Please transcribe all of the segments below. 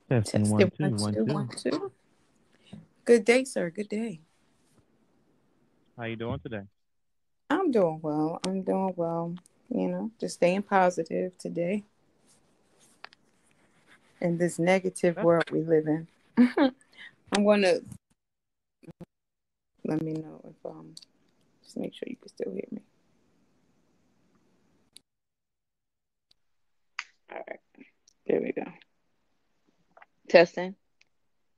Testing Test one, it. two, One, one, two, two. one, two. Good day, sir. Good day. How you doing today? I'm doing well. I'm doing well. Just staying positive today in this negative That's world we live in. I'm gonna let me know if just make sure you can still hear me. All right, there we go. Testing.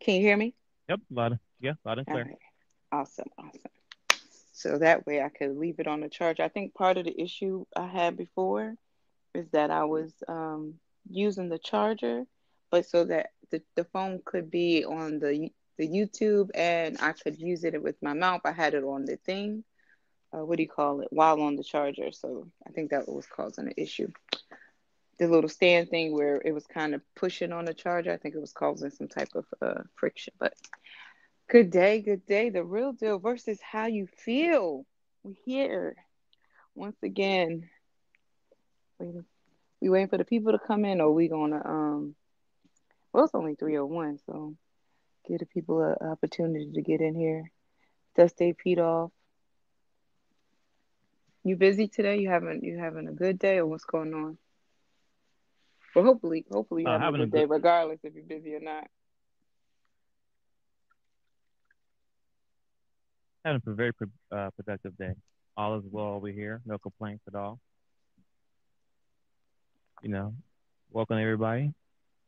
Can you hear me? yep, loud and All clear. right. Awesome. Awesome. So that way I could leave it on the charge. I think part of the issue I had before is that I was using the charger, but so that the phone could be on the YouTube and I could use it with my mouth. I had it on the thing. What do you call it? While on the charger. So I think that was causing an issue. The little stand thing where it was kind of pushing on the charger. I think it was causing some type of friction. But good day, good day. The real deal versus how you feel. We here once again. Waiting. We waiting for the people to come in, or we gonna well, it's only 3:01, so give the people an opportunity to get in here. Dust their feet off. You busy today? You having a good day, or what's going on? Well, hopefully you're having a Having a good good, day, regardless if you're busy or not. having a very productive day. All is well over here. No complaints at all. You know, welcome everybody.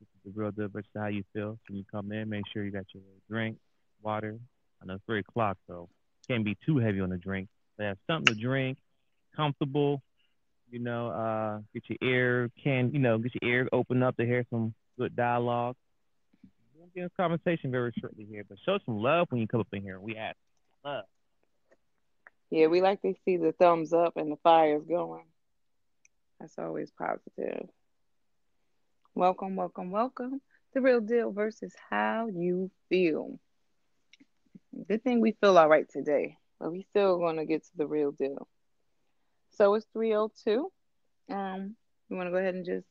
This is the real deal versus how you feel. So when you come in, make sure you got your drink, water. I know it's 3 o'clock, so can't be too heavy on the drink. So have something to drink, comfortable. Get your get your ear open up to hear some good dialogue. We'll get into conversation very shortly here, but show some love when you come up in here. We ask love. Yeah, we like to see the thumbs up and the fires going. That's always positive. Welcome, welcome, welcome. The real deal versus how you feel. Good thing we feel all right today, but we still gonna get to the real deal. So it's 3:02. You want to go ahead and just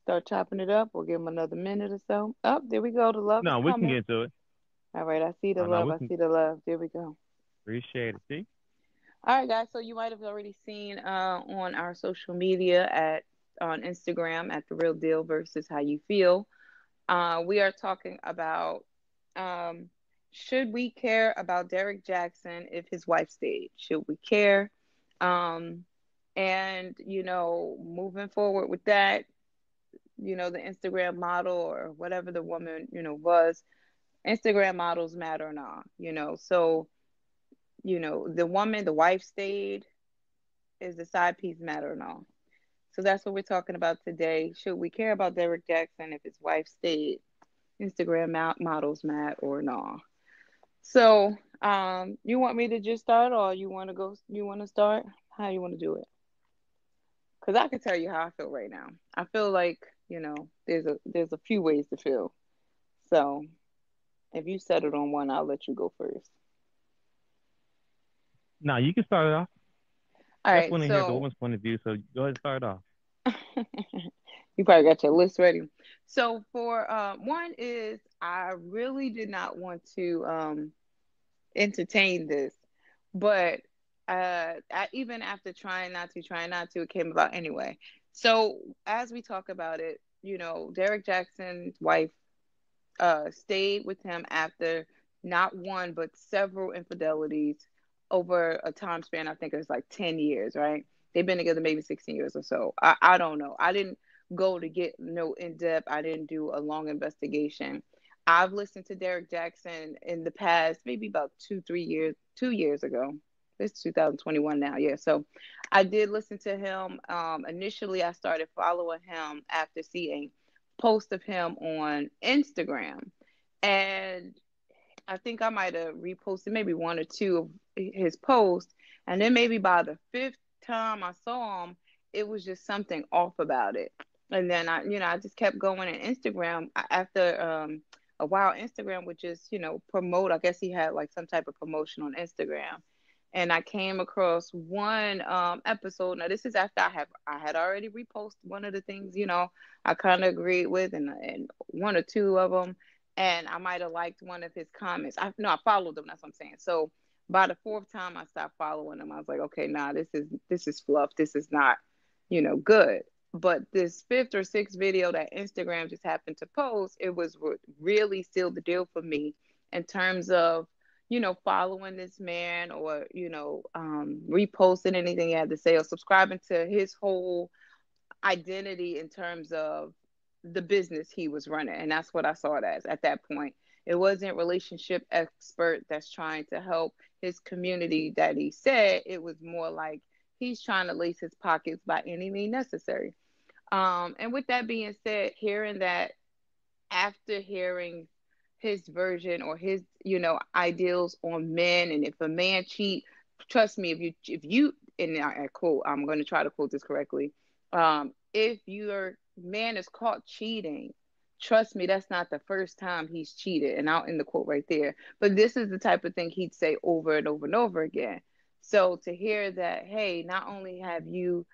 start chopping it up? We'll give them another minute or so. Oh, there we go. The love is No, we can coming. get to it. All right, I see the I know love. we I can see the love. There we go. appreciate it. See, All right, guys. So you might have already seen on our social media on Instagram at the real deal versus how you feel. We are talking about um, should we care about Derrick Jaxn if his wife stayed? Should we care? Um, and moving forward with that, the Instagram model or whatever the woman, was, Instagram models matter now. So, the woman, the wife stayed, is the side piece matter or not? So that's what we're talking about today. Should we care about Derrick Jaxn if his wife stayed? Instagram models matter or not? So, you want me to just start or you want to go, you want to start? How you want to do it? Because I can tell you how I feel right now. I feel like, there's a few ways to feel. So if you settled on one, I'll let you go first. now you can start it off. All Just right. want to hear the So woman's point of view. So go ahead and start it off. you probably got your list ready. So for one is I really did not want to entertain this, but even after trying not to, it came about anyway. So as we talk about it, Derrick Jackson's wife stayed with him after not one but several infidelities over a time span. I think it was like 10 years, right? They've been together maybe 16 years or so. I don't know. I didn't go to get no in depth. I didn't do a long investigation. I've listened to Derrick Jaxn in the past, maybe about 2 3 years, 2 years ago. It's 2021 now, yeah. So I did listen to him. Initially, I started following him after seeing post of him on Instagram. And I think I might have reposted maybe one or two of his posts. And then maybe by the fifth time I saw him, it was just something off about it. And then I just kept going on Instagram after a while. Instagram would just, promote. I guess he had like some type of promotion on Instagram. and I came across one episode. Now this is after I had already reposted one of the things, I kind of agreed with, and one or two of them, and I might have liked one of his comments. I no, I followed him. That's what I'm saying. So by the fourth time I stopped following him, I was like, okay, nah, this is fluff. This is not, good. But this fifth or sixth video that Instagram just happened to post, it was what really sealed the deal for me in terms of following this man, or, reposting anything he had to say, or subscribing to his whole identity in terms of the business he was running. And that's what I saw it as at that point. It wasn't relationship expert that's trying to help his community that he said. It was more like he's trying to lace his pockets by any means necessary. And with that being said, hearing that, after hearing his version or his ideals on men, and if a man cheat, trust me, if you and I quote, I'm going to try to quote this correctly, if your man is caught cheating, trust me, that's not the first time he's cheated. And I'll end the quote right there. But this is the type of thing he'd say over and over and over again. So to hear that, hey, not only have you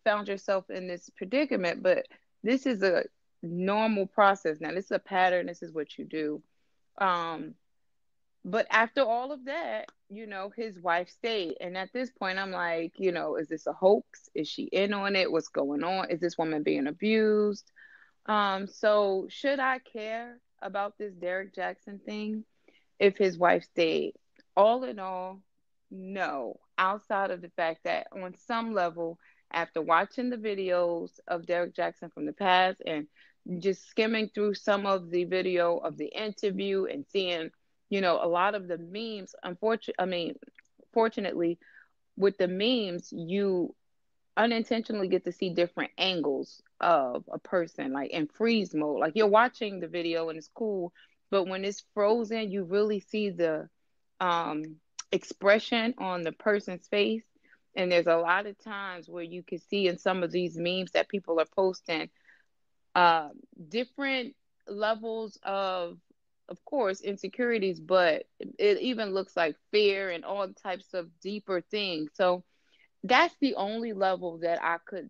found yourself in this predicament, but this is a normal process. Now, this is a pattern. This is what you do. Um, but after all of that, his wife stayed. And at this point, I'm like, is this a hoax? Is she in on it? What's going on? Is this woman being abused? So should I care about this Derrick Jaxn thing if his wife stayed? All in all, no. Outside of the fact that on some level, after watching the videos of Derrick Jaxn from the past and just skimming through some of the video of the interview and seeing, a lot of the memes, fortunately, with the memes, you unintentionally get to see different angles of a person, like in freeze mode. Like you're watching the video and it's cool, but when it's frozen, you really see the um expression on the person's face. And there's a lot of times where you can see in some of these memes that people are posting uh, different levels of course, insecurities, but it even looks like fear and all types of deeper things. So that's the only level that I could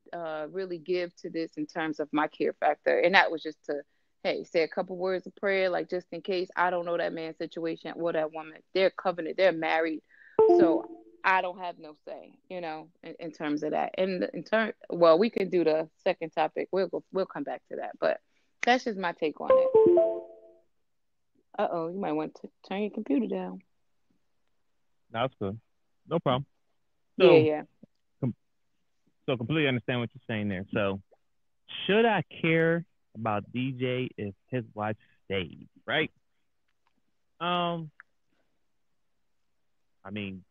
really give to this in terms of my care factor. And that was just to, hey, say a couple words of prayer, like just in case. I don't know that man's situation or that woman. They're covenant, they're married. So I don't have no say, in terms of that. And well, we can do the second topic. We'll come back to that. But that's just my take on it. Uh-oh, you might want to turn your computer down. That's good. No problem. Yeah, So, yeah. com- so completely understand what you're saying there. So, should I care about DJ if his wife stayed? Right? Um, I mean,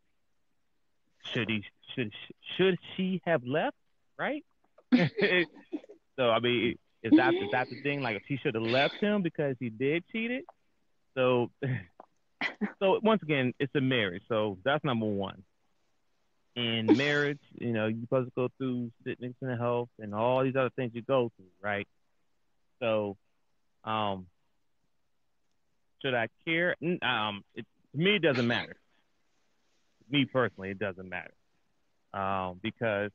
should he should should she have left? Right? So I mean, is that the thing? Like, she should have left him because he did cheat it. So, so once again, it's a marriage. So that's number one. In marriage, you're supposed to go through sickness and health and all these other things you go through, right? So, um, should I care? To me, it doesn't matter. Me personally, it doesn't matter. Because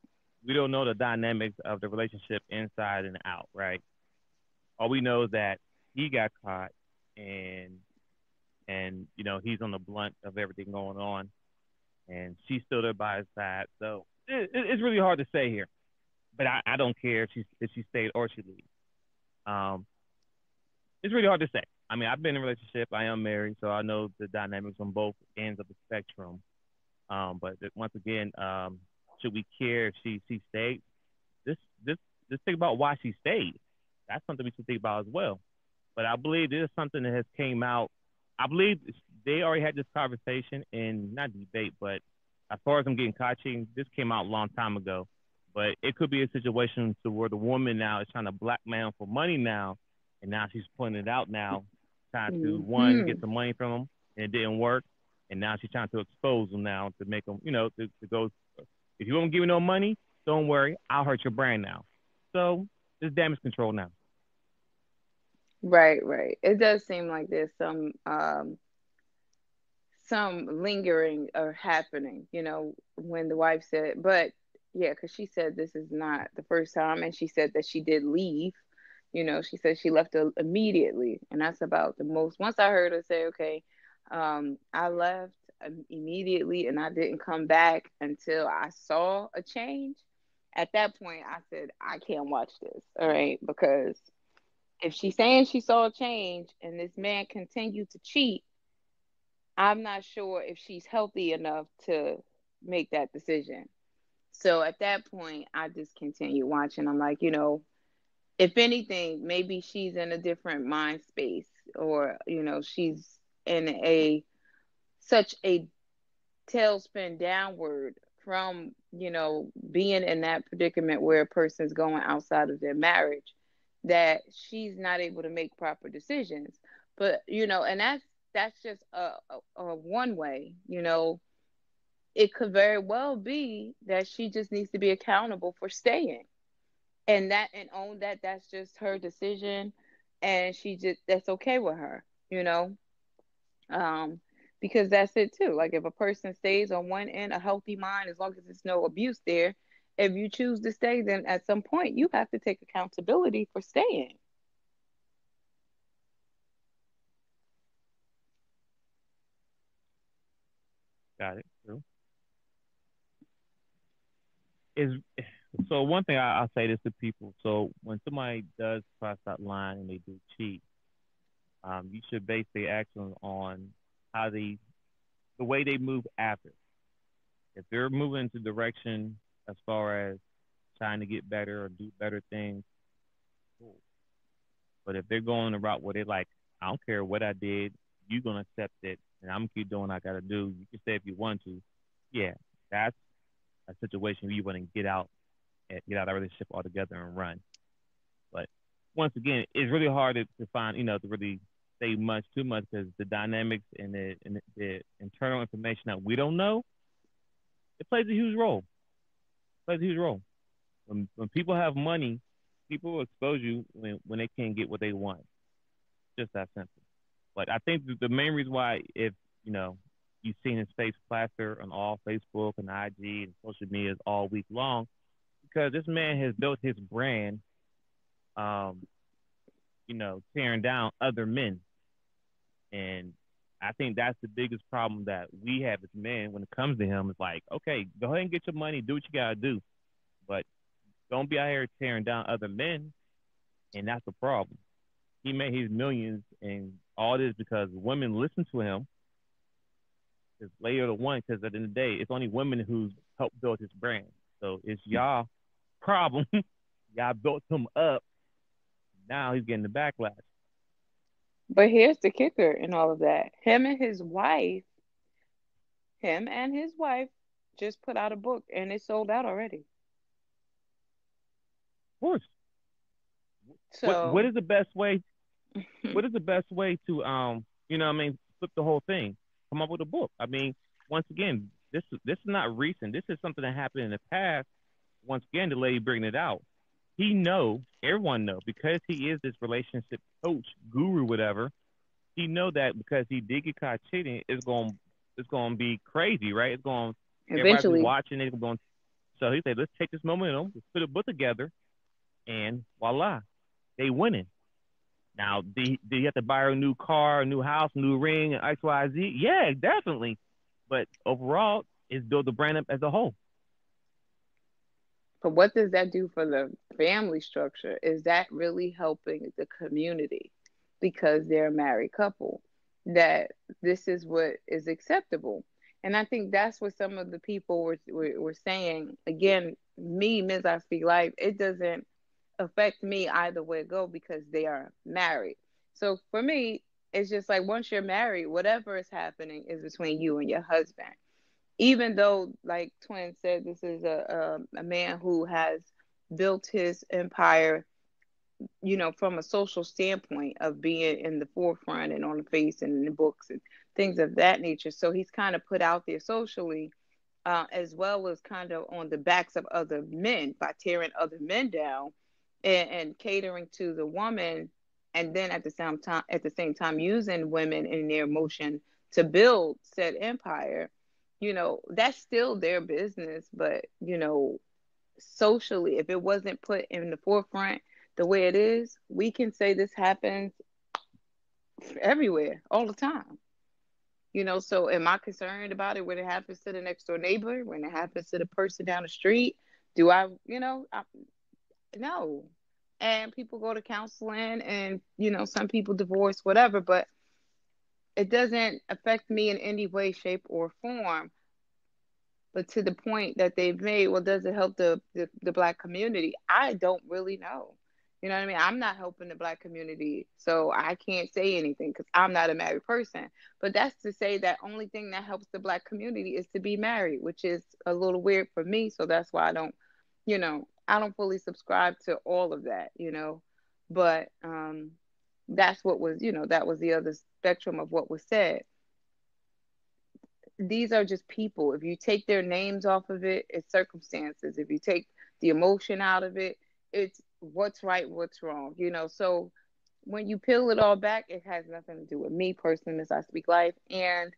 we don't know the dynamics of the relationship inside and out, right? All we know is that he got caught, and he's on the blunt of everything going on, and she stood there by his side. So it's really hard to say here, but I don't care if she stayed or she leaves. Um, it's really hard to say. I mean, I've been in a relationship. I am married, so I know the dynamics on both ends of the spectrum. But once again, should we care if she stayed? This this Just think about why she stayed. That's something we should think about as well. But I believe this is something that has came out. I believe they already had this conversation in not debate, but as far as I'm getting caught cheating, this came out a long time ago. But it could be a situation to where the woman now is trying to blackmail for money now, and now she's putting it out now, trying to one get Hmm. some money from him, and it didn't work, and now she's trying to expose him now to make him, to go. If you won't give me no money, don't worry, I'll hurt your brand now. So it's damage control now. Right, right. It does seem like there's some lingering or happening, when the wife said, but yeah, because she said this is not the first time, and she said that she did leave. She said she left immediately, and that's about the most. Once I heard her say, okay, I left immediately, and I didn't come back until I saw a change. At that point, I said, I can't watch this, all right, because if she's saying she saw a change and this man continued to cheat, I'm not sure if she's healthy enough to make that decision. So at that point, I just continue watching. I'm like, if anything, maybe she's in a different mind space, or, she's in a such a tailspin downward from, being in that predicament where a person's going outside of their marriage, that she's not able to make proper decisions. But, and that's just a one way. It could very well be that she just needs to be accountable for staying, and own that that's just her decision, and she just that's okay with her, um because that's it too. Like, if a person stays on one end, a healthy mind, as long as there's no abuse there, if you choose to stay, then at some point you have to take accountability for staying. Got it. True. Is so one thing I'll say this to people. So when somebody does cross that line and they do cheat, you should base their actions on how the way they move after. If they're moving into direction as far as trying to get better or do better things, cool. But if they're going the route where they're like, I don't care what I did, you're gonna accept it, and I'm gonna keep doing what I gotta do. You can say if you want to, yeah, that's a situation where you want to get out of that relationship altogether and run. But once again, it's really hard to find, to really say much too much because the dynamics and the internal information that we don't know, it plays a huge role. It plays a huge role. When people have money, people will expose you when they can't get what they want. Just that simple. But I think the main reason why, if you know you've seen his face plaster on all Facebook and IG and social medias all week long, because this man has built his brand, um, tearing down other men. And I think that's the biggest problem that we have as men when it comes to him. It's like, okay, go ahead and get your money, do what you gotta do, but don't be out here tearing down other men. And that's the problem. He made his millions and all this because women listen to him. Is layer the one, because at the end of the day, it's only women who helped build his brand. So it's y'all problem. Y'all built him up. Now he's getting the backlash. But here's the kicker in all of that. Him and his wife just put out a book, and it sold out already. Of course. What So is the best way? What is the best way to what I mean, flip the whole thing? Come up with a book. I mean, once again, this is not recent. This is something that happened in the past. Once again, the lady bringing it out. He know, everyone know, because he is this relationship coach, guru, whatever. He know that because he did get caught cheating, it's gonna be crazy, right? It's going everybody's gonna be eventually, watching it. Going so he said, let's take this momentum, let's put a book together, and voila, they winning. Now, do you have to buy her a new car, a new house, a new ring, X, Y, Z? Yeah, definitely. But overall, it's build the brand up as a whole. but what does that do for the family structure? Is that really helping the community because they're a married couple? That this is what is acceptable. And I think that's what some of the people were saying. Again, me, Ms. I Speak Life, it doesn't affect me either way it go because they are married. So for me, it's just like once you're married, whatever is happening is between you and your husband. Even though, like Twin said, this is a man who has built his empire, from a social standpoint of being in the forefront and on the face and in the books and things of that nature. So he's kind of put out there socially, as well as kind of on the backs of other men by tearing other men down, and catering to the woman, and then at the same time using women and their emotion to build said empire, that's still their business. But, socially, if it wasn't put in the forefront the way it is, we can say this happens everywhere all the time. So am I concerned about it when it happens to the next door neighbor, when it happens to the person down the street? Do no. And people go to counseling, and, some people divorce, whatever, but it doesn't affect me in any way, shape, or form. But to the point that they've made, well, does it help the black community? I don't really know. You know what I mean? I'm not helping the black community, so I can't say anything because I'm not a married person. But that's to say that only thing that helps the black community is to be married, which is a little weird for me. So that's why I don't fully subscribe to all of that. But that's what was, that was the other spectrum of what was said. These are just people. If you take their names off of it, it's circumstances. If you take the emotion out of it, it's what's right, what's wrong. So when you peel it all back, it has nothing to do with me personally, Miss I Speak Life. And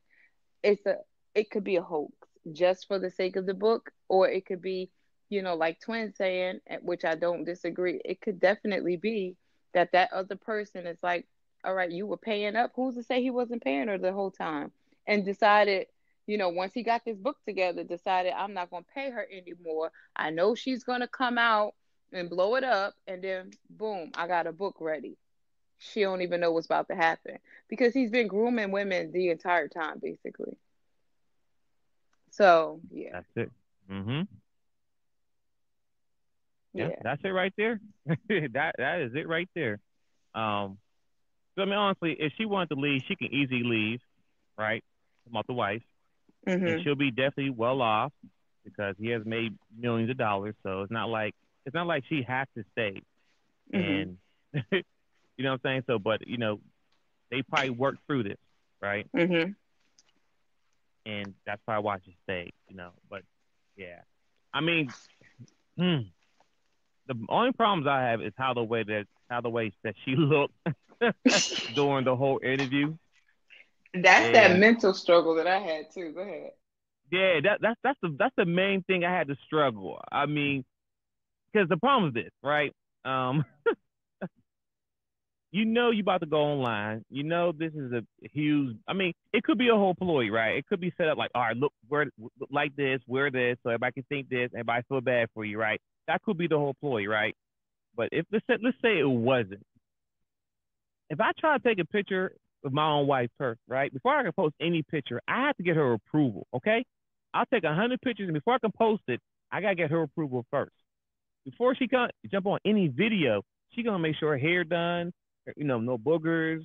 it's a it could be a hoax just for the sake of the book, or it could be, like Twin saying, which I don't disagree. It could definitely be that other person is like, all right, you were paying up. Who's to say he wasn't paying her the whole time? And decided, once he got this book together, decided I'm not going to pay her anymore. I know she's going to come out and blow it up, and then boom, I got a book ready. She don't even know what's about to happen because he's been grooming women the entire time, basically. So yeah, That's it. Mm-hmm. Yeah, yeah. that's it right there. That is it right there. Um, so I mean, honestly, if she wanted to leave, she can easily leave, right? About the wife, and Mhm. she'll be definitely well off because he has made millions of dollars. So it's not like she has to stay. Mhm. And you know what I'm saying. So, but they probably worked through this, right? Mhm. And that's probably why she stayed. But yeah, I mean, hmm, the only problems I have is how the way that she looked during the whole interview. That's that Yeah, mental struggle that I had too. Go ahead. yeah, that's the main thing I had to struggle. I mean, because the problem is this, right? Um, you about to go online. This is a huge. I mean, it could be a whole ploy, right? It could be set up like, all right, look, look like this, wear this, so everybody can think this, everybody feel bad for you, right? That could be the whole ploy, right? But if let's say it wasn't, if I try to take a picture of my own wife's purse, right, before I can post any picture, I have to get her approval. Okay, I'll take 100 pictures, and before I can post it, I gotta get her approval first. Before she can jump on any video, she gonna make sure her hair done, no boogers,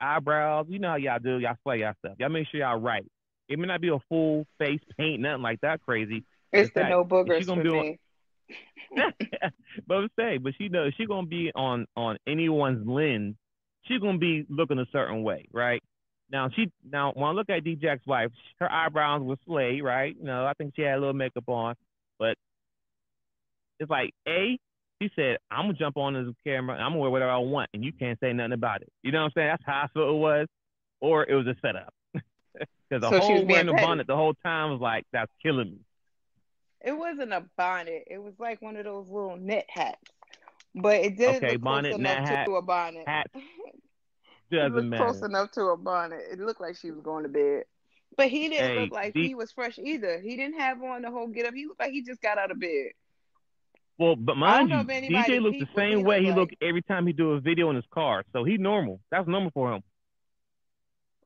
eyebrows. You know how y'all do, y'all play y'all stuff. Y'all make sure y'all right. It may not be a full face paint, nothing like that crazy, but the It's the fact no if she boogers gonna for be on, me. but I'm saying, but she knows she gonna be on anyone's lens, she's gonna be looking a certain way, right? Now when I look at DJ's wife, her eyebrows were slayed, right? I think she had a little makeup on, but it's like she said, I'm gonna jump on this camera and I'm gonna wear whatever I want, and you can't say nothing about it. You know what I'm saying? That's how I felt it was, or it was a setup. Because the So she was whole being wearing the bonnet petty. the whole time was like, that's killing me. It wasn't a bonnet. It was like one of those little knit hats. But it did Okay, look close bonnet, enough nat to hat, a bonnet. hat It doesn't looked close matter. enough to a bonnet. It looked like she was going to bed. But he didn't look Hey, like he was fresh either. He didn't have on the whole get up. He looked like he just got out of bed. well, but I don't mind know you, if DJ anybody looks the peep what he same way looked he looked like. every time he do a video in his car. So he normal. That's normal for him.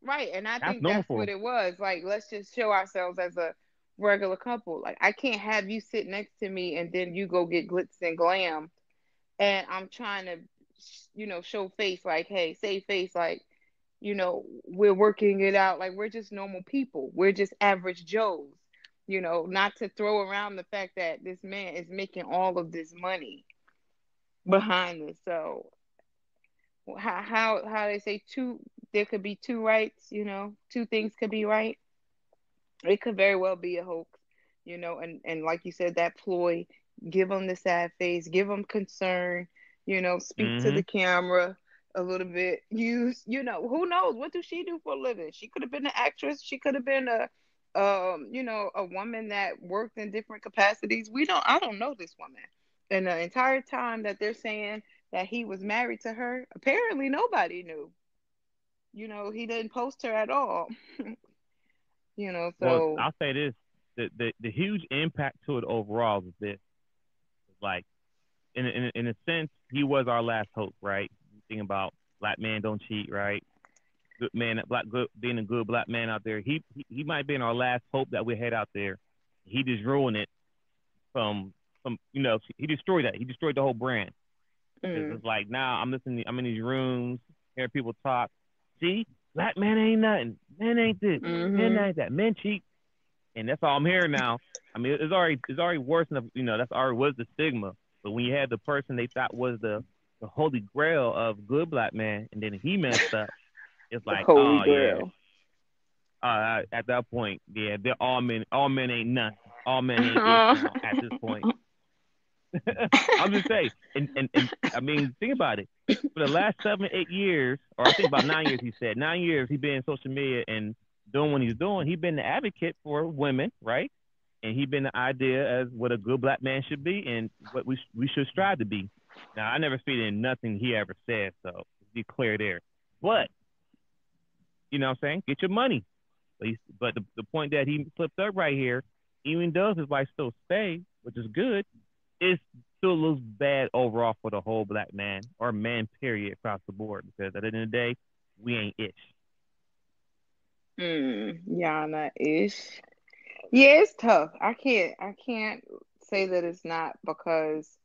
Right. And I That's think normal that's for what him. it was. Like, let's just show ourselves as a regular couple. Like, I can't have you sit next to me and then you go get glitz and glam. And I'm trying to, show face like, hey, save face like, we're working it out. Like, we're just normal people. We're just average Joes. Not to throw around the fact that this man is making all of this money behind this. So how they say two, there could be two rights, two things could be right. It could very well be a hoax, and like you said, that ploy, give them the sad face, give them concern, speak to Mm-hmm. the camera, a little bit used. Who knows? What does she do for a living? She could have been an actress. She could have been a woman that worked in different capacities. I don't know this woman. And the entire time that they're saying that he was married to her, apparently nobody knew. He didn't post her at all. Well, So. I'll say this: the huge impact to it overall is this. Like, in a sense, he was our last hope, right? You think about black man don't cheat, right? Good man, black good being a good black man out there. He might be in our last hope that we had out there. He just ruined it from he destroyed that. He destroyed the whole brand. Because Mm, it's like now I'm listening. I'm in these rooms, hear people talk. See, black man ain't nothing. Men ain't this. Men mhm. ain't that. Men cheat, and that's all I'm hearing now. I mean, it's already worse than that's already was the stigma. But when you had the person they thought was the holy grail of good black man, and then he messed up, it's The like, Holy oh yeah. Grail. At that point, yeah, they're all men. All men ain't nothing. All men ain't ish now. At this point, I'm just saying, and I mean, think about it. For the last 7, 8 years, or I think about 9 years, he said 9 years, he been in social media and doing what he's doing. He been the advocate for women, right? And he been the idea as what a good black man should be and what we should strive to be. Now, I never seen in nothing he ever said, so be clear there. But you know what I'm saying? Get your money. But the point that he flipped up right here, even though his wife still stay, which is good, it still looks bad overall for the whole black man or man period across the board because at the end of the day, we ain't ish. Yana ish. Yeah, it's tough. I can't say that it's not because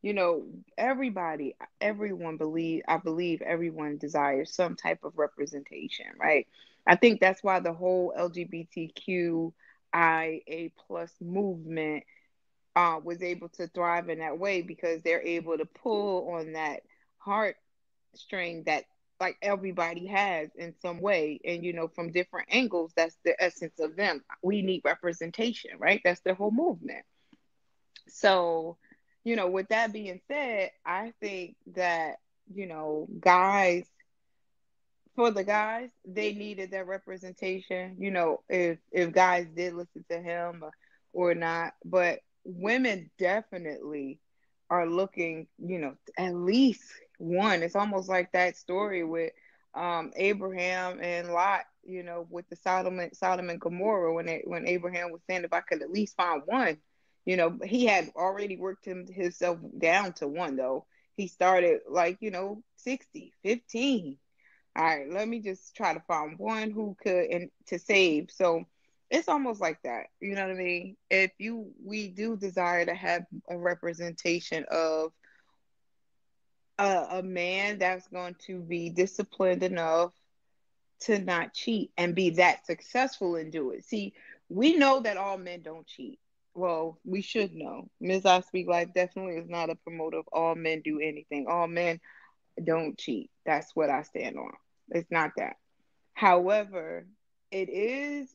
you know everyone believe I believe everyone desires some type of representation, right? I think that's why the whole LGBTQIA plus movement was able to thrive in that way because they're able to pull on that heartstring that like everybody has in some way, and from different angles. That's the essence of them. We need representation, right? That's their whole movement. So with that being said, I think that guys, for the guys, they needed that representation. If guys did listen to him or not, but women definitely are looking. At least one. It's almost like that story with Abraham and Lot. With the Sodom and Gomorrah, when Abraham was saying, if I could at least find one. He had already worked himself down to one though. He started like 60, 15. All right, let me just try to find one who could and to save. So it's almost like that. You know what I mean? If we do desire to have a representation of a man that's going to be disciplined enough to not cheat and be that successful and do it. See, we know that all men don't cheat. Well, we should know. Ms. I Speak Life definitely is not a promoter of all men do anything. All men don't cheat. That's what I stand on. It's not that. However, it is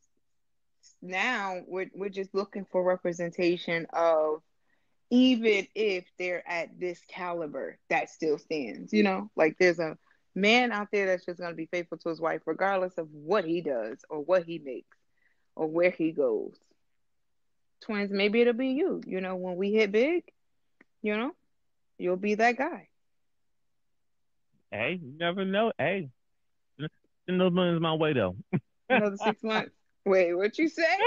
now we're just looking for representation of even if they're at this caliber that still stands, like there's a man out there that's just going to be faithful to his wife regardless of what he does or what he makes or where he goes. Twins, maybe it'll be you, when we hit big, you know you'll be that guy. Hey, you never know. Hey, send those millions my way though. Another 6 months. Wait, what you say?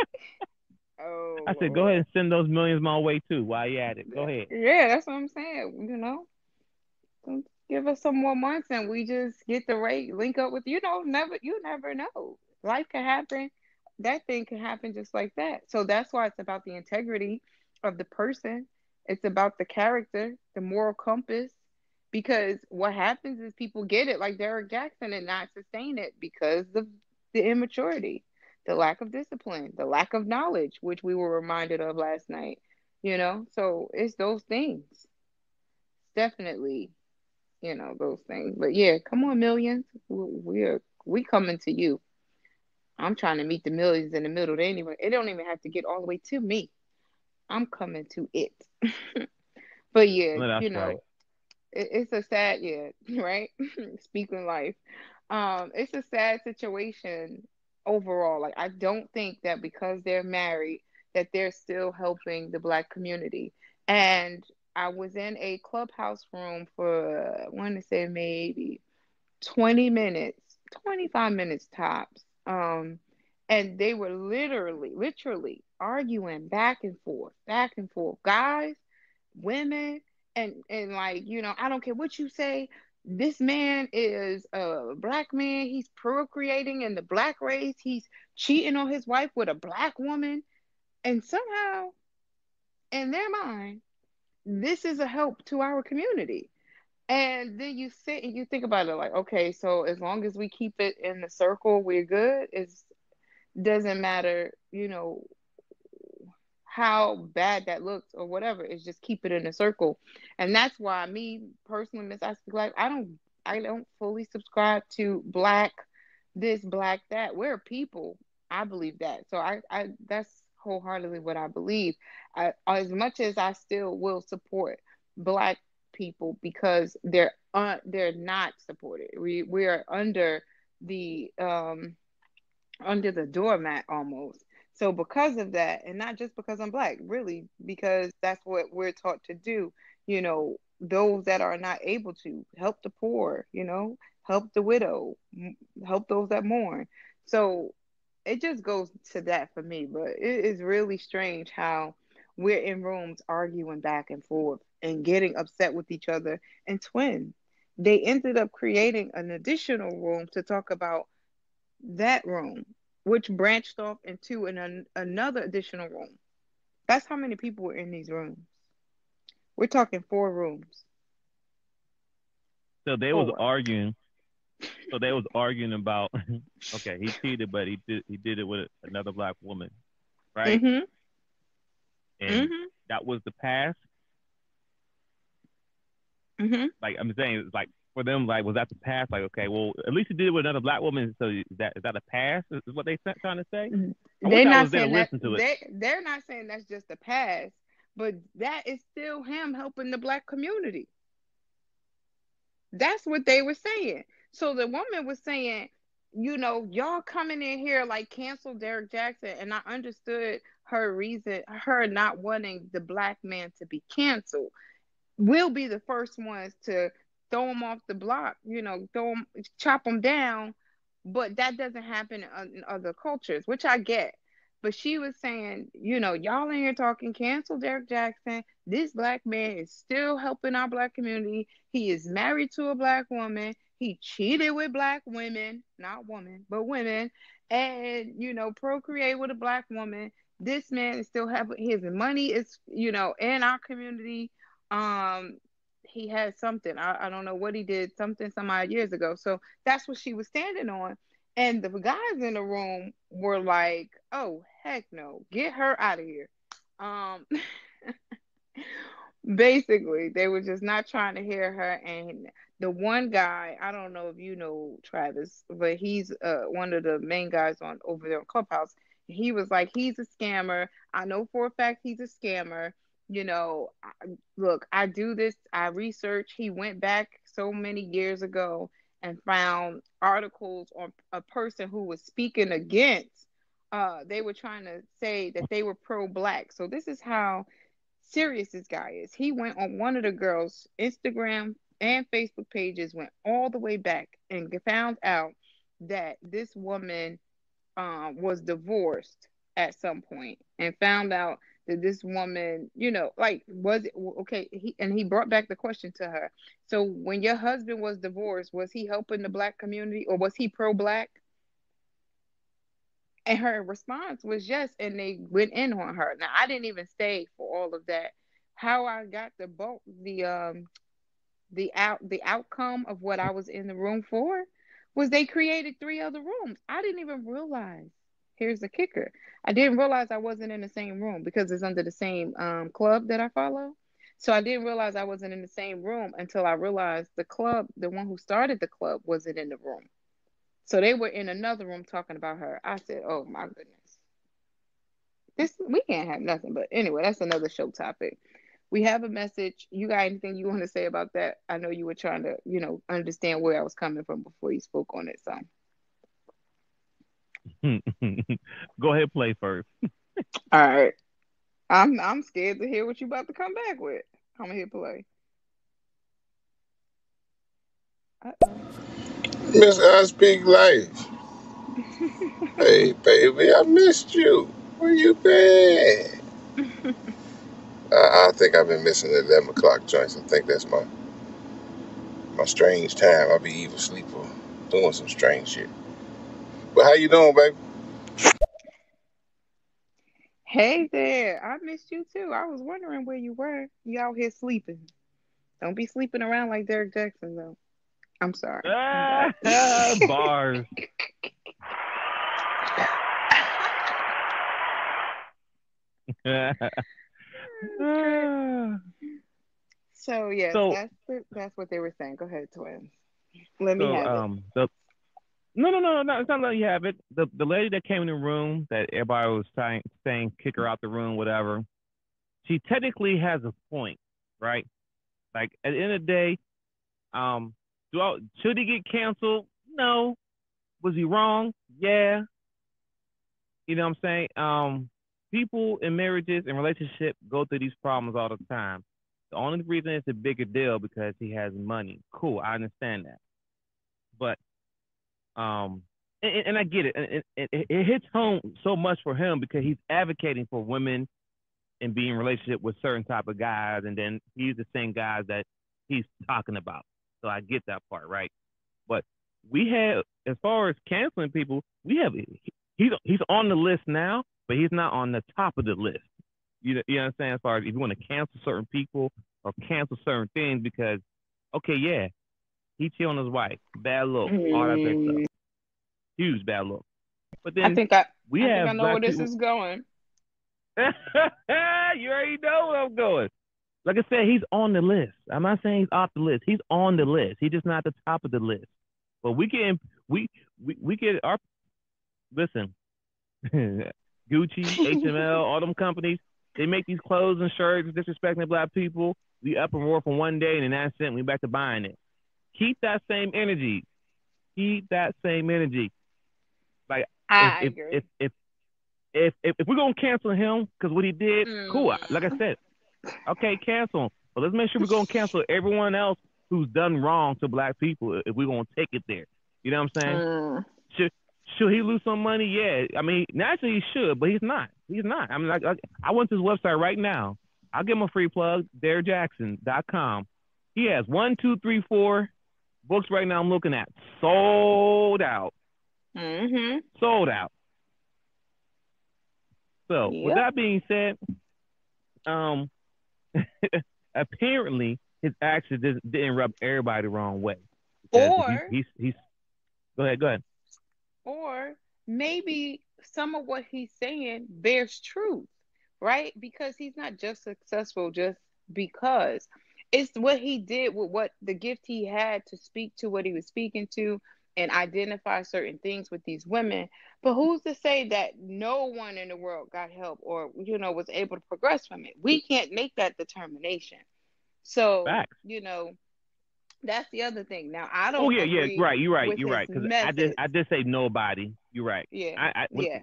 Oh I said, go ahead Lord. and send those millions my way too. While you at it, go ahead. Yeah, that's what I'm saying. Give us some more months and we just get the rate link up with you never know. Life can happen. That thing can happen just like that. So that's why it's about the integrity of the person. It's about the character, the moral compass. Because what happens is people get it like Derrick Jaxn and not sustain it because of the immaturity, the lack of discipline, the lack of knowledge, which we were reminded of last night. So it's those things. Definitely those things. But yeah, come on, millions. We coming to you. I'm trying to meet the millions in the middle. It don't even have to get all the way to me. I'm coming to it. But yeah, No, that's right. it's a sad, yeah, right? Speaking life. It's a sad situation overall. Like, I don't think that because they're married that they're still helping the black community. And I was in a clubhouse room for, I want to say maybe 20 minutes, 25 minutes tops. And they were literally arguing back and forth. Guys, women, and like, I don't care what you say. This man is a black man. He's procreating in the black race. He's cheating on his wife with a black woman. And somehow, in their mind, this is a help to our community. And then you sit and you think about it like, okay, so as long as we keep it in the circle, we're good. It doesn't matter, how bad that looks or whatever. It's just keep it in a circle. And that's why me personally, Miss Aspect Life, I don't fully subscribe to black this, black that. We're people. I believe that. So I that's wholeheartedly what I believe. As much as I still will support black people because they're not supported. We are under the doormat almost. So because of that, and not just because I'm black, really, because that's what we're taught to do, those that are not able to help the poor, help the widow, help those that mourn. So it just goes to that for me. But it is really strange how we're in rooms arguing back and forth and getting upset with each other. And twin, they ended up creating an additional room to talk about that room, which branched off into another additional room. That's how many people were in these rooms. We're talking four rooms. So they was Four. arguing. So they was arguing about. Okay, he cheated, but he did it with another black woman, right? Mhm. And Mhm. that was the past. Mhm. Like I'm saying, it's like for them, like was that the past? Like okay, well at least he did it with another black woman. So is that a past? Is what they trying to say? I wish They're I not was there to saying that. listen to it. They're not saying that's just the past, but that is still him helping the black community. That's what they were saying. So the woman was saying, y'all coming in here like cancel Derrick Jaxn, and I understood her reason, her not wanting the black man to be canceled. We'll be the first ones to throw them off the block, chop them down. But that doesn't happen in other cultures, which I get. But she was saying, y'all in here talking, cancel Derrick Jaxn. This black man is still helping our black community. He is married to a black woman. He cheated with black women, not women, but women, and, procreate with a black woman. This man is still having his money is, in our community. um he had something. I don't know what he did, something some odd years ago. So that's what she was standing on. And the guys in the room were like, oh heck no, get her out of here. um Basically, they were just not trying to hear her. And the one guy, I don't know if you know Travis, but he's one of the main guys on over there on Clubhouse. He was like, he's a scammer. I know for a fact he's a scammer. Look, I do this, I research. He went back so many years ago and found articles on a person who was speaking against. They were trying to say that they were pro-black. So this is how serious this guy is. He went on one of the girls' Instagram and Facebook pages, went all the way back and found out that this woman was divorced at some point, and found out that this woman, like, was it okay? He brought back the question to her. So when your husband was divorced, was he helping the black community or was he pro-black? And her response was yes, and they went in on her. Now I didn't even stay for all of that. How I got the outcome of what I was in the room for was they created three other rooms. I didn't even realize. Here's the kicker. I didn't realize I wasn't in the same room because it's under the same club that I follow. So I didn't realize I wasn't in the same room until I realized the club, the one who started the club, wasn't in the room. So they were in another room talking about her. I said, "Oh my goodness, this we can't have nothing." But anyway, that's another show topic. We have a message. You got anything you want to say about that? I know you were trying to, understand where I was coming from before you spoke on it. So, Go ahead, play first. all right, I'm scared to hear what you about to come back with. I'm gonna hit play. Uh oh. Miss I Speak Life. Hey, baby, I missed you. Where you been? I think I've been missing the 11 o'clock joints. I think that's my strange time. I be even sleep or doing some strange shit. But how you doing, baby? Hey there, I missed you too. I was wondering where you were. You out here sleeping? Don't be sleeping around like Derrick Jaxn though. I'm sorry. I'm back. Bars. Okay. So yes, so that's what they were saying. Go ahead, twins. Let me so have it. the no, it's not letting you have it. The lady that came in the room that everybody was saying kick her out the room, whatever. She technically has a point, right? Like at the end of the day, um, should he get canceled? No. Was he wrong? Yeah. You know what I'm saying? People in marriages and relationships go through these problems all the time. The only reason it's a bigger deal because he has money. Cool, I understand that. But and I get it. And it hits home so much for him because he's advocating for women and being in relationship with certain type of guys, and then he's the same guys that he's talking about. So I get that part, right? But we have, as far as canceling people, we have he's on the list now, but he's not on the top of the list. You understand? As far as if you want to cancel certain people or cancel certain things, because okay, yeah, he cheated on his wife, bad look, all that great stuff, Mm, huge bad look. But I then think I we I think I have know where black this people. is going. You already know where I'm going. Like I said, he's on the list. I'm not saying he's off the list. He's on the list. He's just not at the top of the list. But we we get our listen. Gucci, HML, all them companies, they make these clothes and shirts disrespecting black people. We up and roar for one day and then that's it. We back to buying it. Keep that same energy. Keep that same energy. Like if I if if agree. if if we're gonna cancel him because what he did, cool. Like I Mm. said, okay, cancel him. But let's make sure we're gonna cancel everyone else who's done wrong to black people if we're gonna take it there. You know what I'm saying? Mm. Should should he lose some money? Yeah. I mean, naturally he should, but he's not. He's not. I mean, I went to his website right now. I'll give him a free plug, therejackson.com. He has one, two, three, four books right now I'm looking at. Sold out. Mhm. Sold out. So with Yep. that being said, um apparently his actions didn't rub everybody the wrong way. Because if Or he's go ahead, go ahead. or maybe some of what he's saying bears truth, right? Because he's not just successful just because. It's what he did with what the gift he had to speak to what he was speaking to and identify certain things with these women. But who's to say that no one in the world got help or was able to progress from it? We can't make that determination. So, Facts. that's the other thing. Now, I Oh don't yeah, yeah, agree right. You're right. with You're his right. Because methods. I did say nobody. You're right. Yeah. I Yeah.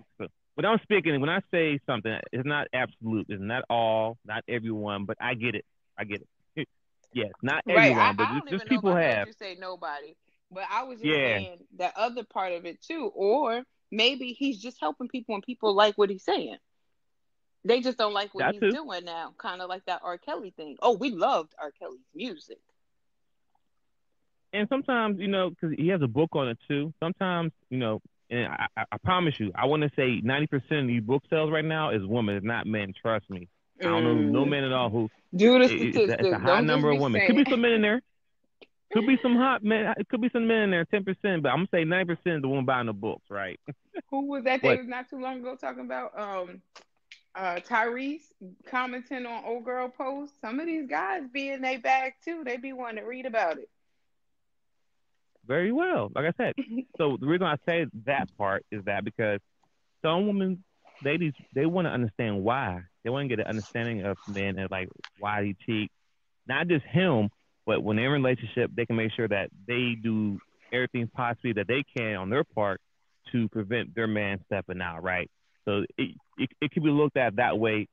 when I'm speaking, when I say something, it's not absolute. It's not all, not everyone, but I get it. I get it. Yes, not Right. I, everyone, but I don't just even know if people I heard have. you say nobody, but I was just Yeah, saying that other part of it too. Or maybe he's just helping people and people like what he's saying. They just don't like what that he's too. doing now. Kind of like that R. Kelly thing. Oh, we loved R. Kelly's music. And sometimes, because he has a book on it too. Sometimes, and I promise you, I want to say 90% of these book sales right now is women, it's not men. Trust me. I don't know no Mm. men at all who. Do the It's a statistics. high Don't just number of be women. Could saying. be some men in there. Could be some hot men. It could be some men in there, 10%. But I'm gonna say 90% of the one buying the books, right? Who was that they But was not too long ago talking about? Tyrese commenting on old girl posts. Some of these guys be in their bag too. They be wanting to read about very well, like I said. it. So the reason I say that part is that because some women they want to understand why. They want to get an understanding of men and like why he cheat. Not just him, but when they're in a relationship, they can make sure that they do everything possibly that they can on their part to prevent their man stepping out, right? So it can be looked at that way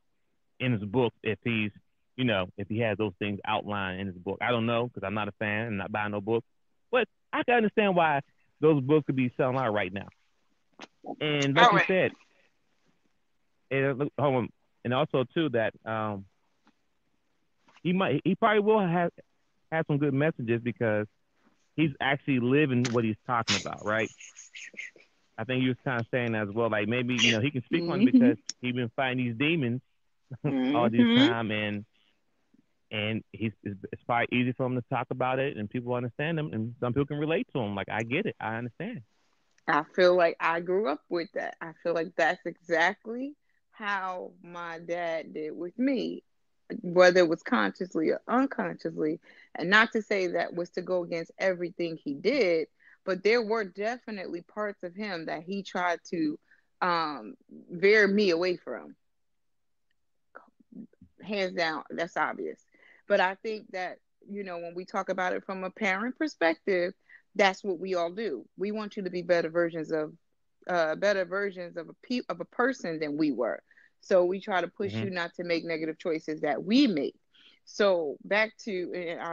in his book if he's, if he has those things outlined in his book. I don't know because I'm not a fan and not buying no book, but I can understand why those books could be selling out right now. And like All you right. said, hold on, and also too that he probably will have some good messages because he's actually living what he's talking about, right? I think he was kind of saying as well, like maybe he can speak on it Mm-hmm. because he's been fighting these demons all this Mm-hmm. time, and it's probably easy for him to talk about it, and people understand him, and some people can relate to him. Like I get it, I understand. I feel like I grew up with that. I feel like that's exactly how my dad did with me, whether it was consciously or unconsciously. And not to say that was to go against everything he did, but there were definitely parts of him that he tried to veer me away from. Hands down, that's obvious. But I think that, when we talk about it from a parent perspective, that's what we all do. We want you to be better versions of a person than we were. So we try to push Hmm. you not to make negative choices that we make. So back to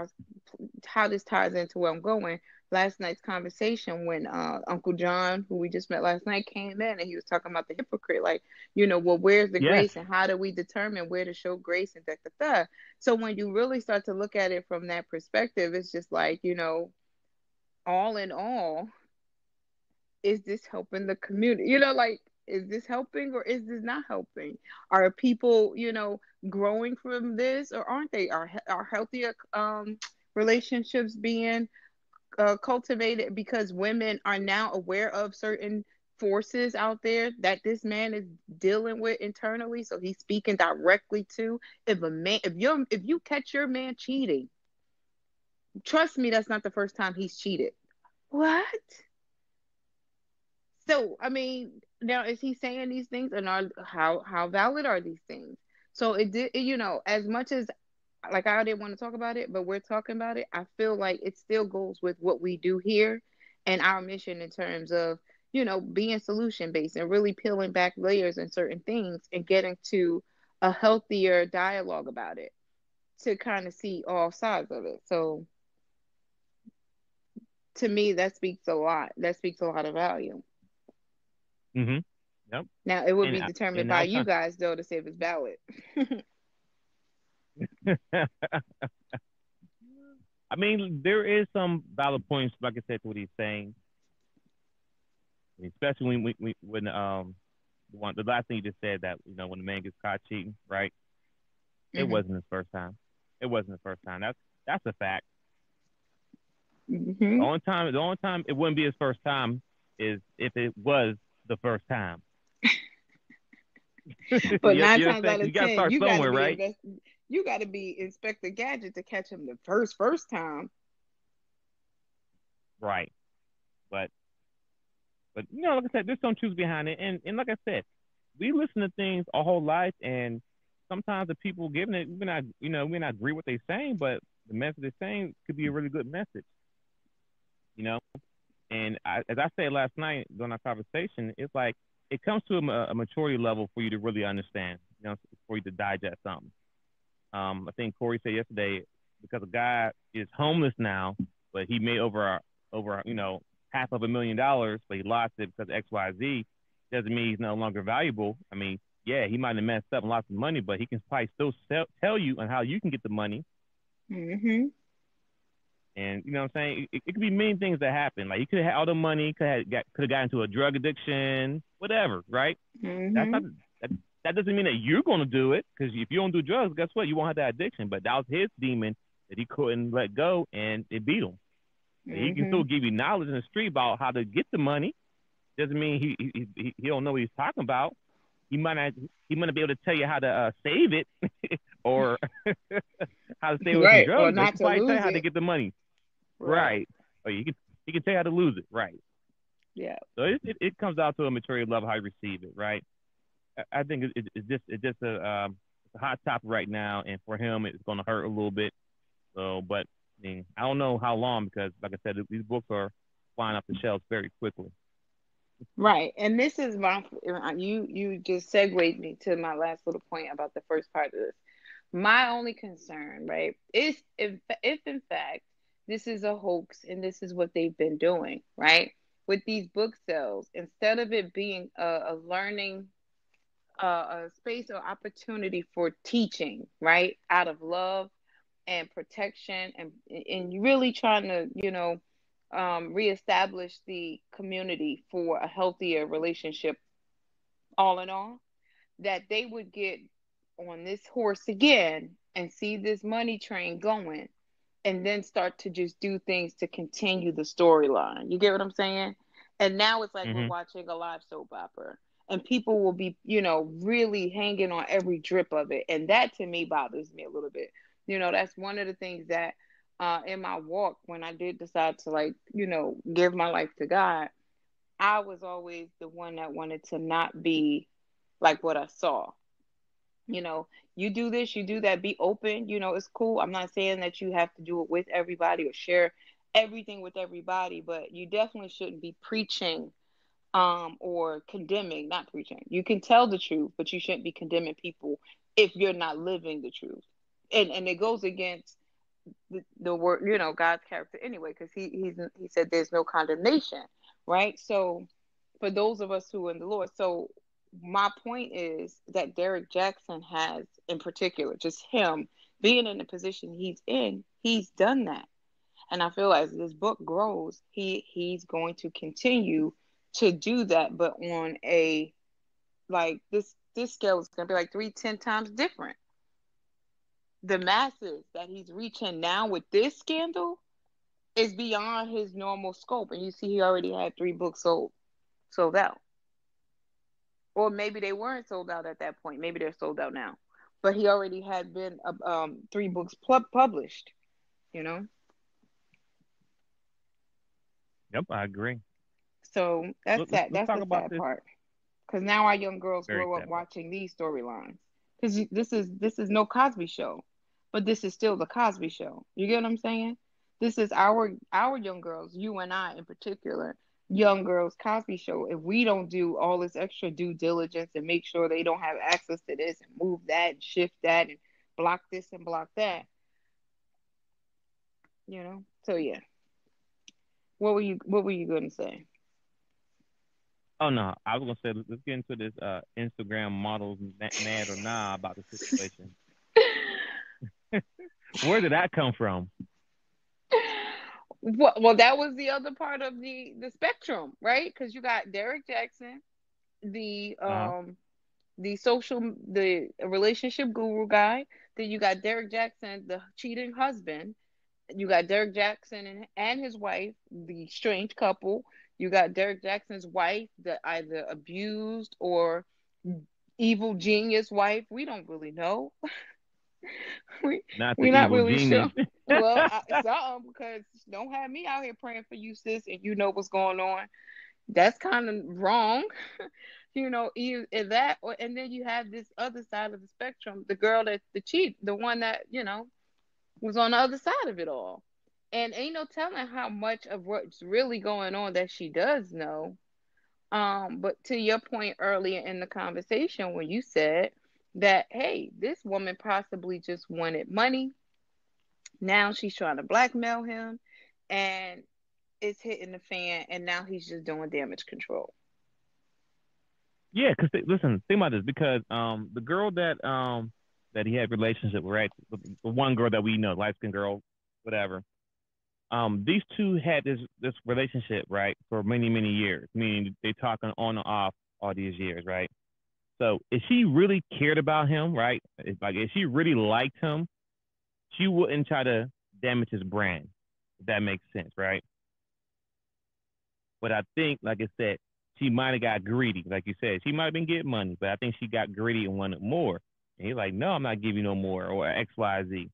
how this ties into where I'm going. Last night's conversation when Uncle John, who we just met last night, came in and he was talking about the hypocrite, like, well, where's the Yes. grace and how do we determine where to show grace and da da da. So when you really start to look at it from that perspective, it's just like, all in all, is this helping the community? Like, is this helping or is this not helping? Are people, growing from this or aren't they? Are healthier relationships being cultivated because women are now aware of certain forces out there that this man is dealing with internally, so he's speaking directly to. If you catch your man cheating, trust me, that's not the first time he's cheated. What? So, I mean, now is he saying these things, and how valid are these things? So it did, as much as like I didn't want to talk about it, but we're talking about it. I feel like it still goes with what we do here and our mission in terms of, being solution based and really peeling back layers and certain things and getting to a healthier dialogue about it to kind of see all sides of it. So to me, that speaks a lot. That speaks a lot of value. Hmm. Yep. Now, it would And be determined and by I was you guys, though, to see if it's valid. trying. I mean, there is some valid points, like I said, to what he's saying, especially the last thing you just said that when the man gets caught cheating, right? It Hmm. wasn't his first time. It wasn't the first time. That's a fact. Hmm. The only time it wouldn't be his first time is if it was the first time. But You nine know what I'm times saying? out 'Cause of you got to ten, start you got to somewhere, be right? invest. You got to be Inspector Gadget to catch him the first time. Right. But like I said, there's some truth behind it, and like I said, we listen to things our whole life, and sometimes the people giving it, we may not agree what they're saying, but the message they're saying could be a really good message, you know. And as I said last night during our conversation, it's like it comes to a maturity level for you to really understand, for you to digest something. I think Corey said yesterday because a guy is homeless now, but he made over $500,000, but he lost it because X Y Z. Doesn't mean he's no longer valuable. I mean, yeah, he might have messed up and lost some money, but he can probably still tell you on how you can get the money. Hmm. And you know what I'm saying? It could be many things that happen. Like you could have had all the money, could have got into a drug addiction, whatever, right? That's Hmm. not that, that doesn't mean that you're gonna do it because if you don't do drugs, guess what? You won't have that addiction. But that was his demon that he couldn't let go, and it beat him. But he can Hmm. still give you knowledge in the street about how to get the money. Doesn't mean he don't know what he's talking about. He might not he might not be able to tell you how to save it or how to stay away from Right, or drugs, but he not can to probably tell you lose how to it. get the money. Right. Right. Or he can tell you how to lose it. Right. Yeah. So it comes out to a maturity level how you receive it. Right. I think it's just it's a hot topic right now, and for him, it's going to hurt a little bit. So, but I mean, I don't know how long because, like I said, these books are flying off the shelves very quickly. Right. And this is my you just segued me to my last little point about the first part of this. My only concern, right, is if in fact this is a hoax and this is what they've been doing, right? With these book sales, instead of it being a learning a space or opportunity for teaching, right? Out of love and protection and really trying to, reestablish the community for a healthier relationship all in all, that they would get on this horse again and see this money train going and then start to just do things to continue the storyline. You get what I'm saying? And now it's like we're Hmm. watching a live soap opera. And people will be, really hanging on every drip of it. And that to me bothers me a little bit. That's one of the things that in my walk, when I did decide to, like, give my life to God, I was always the one that wanted to not be like what I saw. you know you do this, you do that, be open. It's cool. I'm not saying that you have to do it with everybody or share everything with everybody, but you definitely shouldn't be preaching or condemning. Not preaching, you can tell the truth, but you shouldn't be condemning people if you're not living the truth. And it goes against the word, God's character anyway, because he said there's no condemnation, right? So for those of us who are in the Lord. So my point is that Derrick Jaxn has, in particular, just him being in the position he's in, he's done that. And I feel as this book grows, he's going to continue to do that, but on a, like, this scale is going to be like 3-10 times different. The masses that he's reaching now with this scandal is beyond his normal scope. And you see, he already had 3 books sold out. Or maybe they weren't sold out at that point. Maybe they're sold out now. But he already had been 3 books published. You know, Yep, I agree. so that's Let's that. let's That's talk the about sad this part. Because now our young girls very grow up sad part. watching these storylines. Because this is no Cosby Show, but this is still the Cosby Show. You get what I'm saying? This is our young girls, you and I in particular, young girls Cosby Show. If we don't do all this extra due diligence and make sure they don't have access to this and move that and shift that and block this and block that, So yeah, what were you going to say? Oh no, I was gonna say let's get into this Instagram models mad or nah about the situation. Where did that come from? Well, that was the other part of the spectrum, right? Because you got Derrick Jaxn, the Uh, the relationship guru guy. Then you got Derrick Jaxn, the cheating husband. You got Derrick Jaxn and his wife, the strange couple. You got Derrick Jackson's wife, the either abused or evil genius wife. We don't really know. we not the we're not evil really genius. sure. Well, something, because don't have me out here praying for you, sis, and you know what's going on. That's kind of wrong. Either that, or and then you have this other side of the spectrum, the girl that's the cheat, the one that was on the other side of it all. And ain't no telling how much of what's really going on that she does know. But to your point earlier in the conversation, when you said that, hey, this woman possibly just wanted money. Now she's trying to blackmail him, and it's hitting the fan, and now he's just doing damage control. Yeah, because listen, think about this. Because the girl that he had relationship with, right? The one girl that we know, light skinned girl, whatever. These two had this relationship, right, for many years. Meaning they talking on and off all these years, right? So if she really cared about him, right? If she really liked him, she wouldn't try to damage his brand. If that makes sense, right? But I think, like I said, she might have got greedy. Like you said, she might have been getting money, but I think she got greedy and wanted more. And he's like, no, I'm not giving you no more, or X, Y, Z.